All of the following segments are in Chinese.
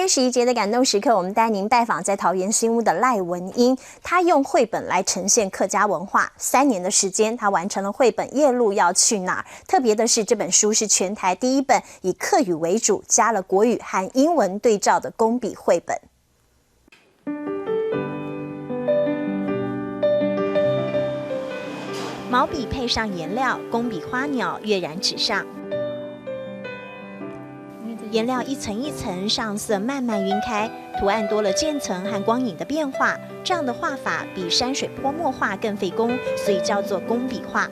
天11节的感动时刻，我们带您拜访在桃园新屋的赖文英。他用绘本来呈现客家文化，3年的时间，他完成了绘本《夜路要去哪儿》。特别的是，这本书是全台第一本以客语为主，加了国语和英文对照的工笔绘本。毛笔配上颜料，工笔花鸟跃然纸上。颜料一层一层上色慢慢晕开，图案多了渐层和光影的变化。这样的画法比山水泼墨画更费工，所以叫做工笔画。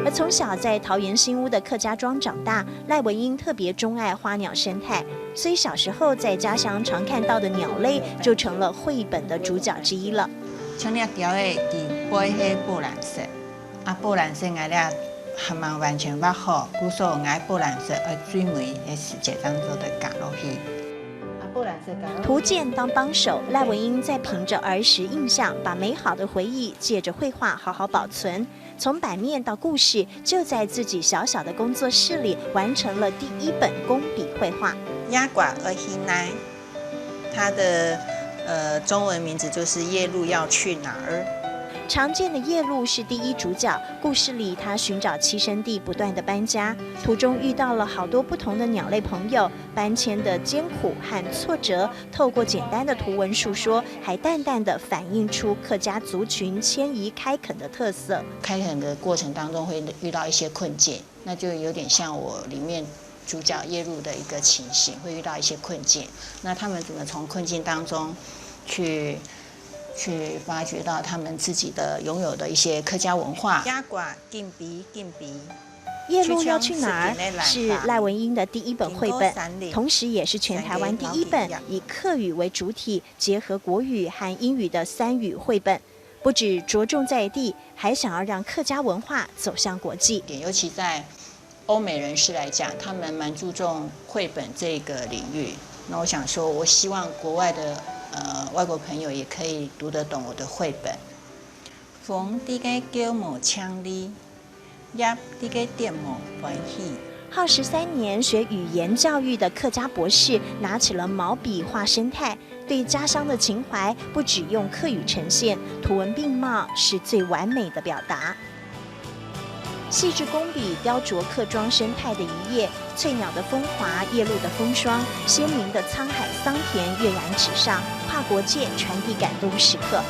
而从小在桃园新屋的客家庄长大，赖文英特别钟爱花鸟生态，所以小时候在家乡常看到的鸟类就成了绘本的主角之一了。像那条的伫背迄布蓝色，布蓝色我俩还蛮完全捌好，故说我布蓝色水梅的世界当中的夹落去。图鉴当帮手，赖文英在凭着儿时印象，把美好的回忆借着绘画好好保存。从版面到故事，就在自己小小的工作室里完成了第1本工笔绘画。亚寡而行来，它的中文名字就是夜路要去哪儿。常见的夜路是第一主角，故事里他寻找栖身地，不断的搬家，途中遇到了好多不同的鸟类朋友，搬迁的艰苦和挫折，透过简单的图文述说，还淡淡的反映出客家族群迁移开垦的特色。开垦的过程当中会遇到一些困境，那就有点像我里面主角夜路的一个情形，会遇到一些困境，那他们怎么从困境当中去发掘到他们自己的拥有的一些客家文化。亚寡近鼻，夜路要去哪儿是赖文英的第1本绘本，同时也是全台湾第1本以客语为主体，结合国语和英语的3语绘本。不只着重在地，还想要让客家文化走向国际。尤其在欧美人士来讲，他们蛮注重绘本这个领域。那我想说，我希望国外的外国朋友也可以读得懂我的绘本。风伫个叫毛枪哩，叶伫个点毛欢喜。耗时3年学语言教育的客家博士，拿起了毛笔画生态，对家乡的情怀不只用客语呈现，图文并茂是最完美的表达。细致工笔雕琢客庄生态的一页，翠鸟的风华，夜路的风霜，鲜明的沧海桑田跃然纸上，跨国界传递感动时刻。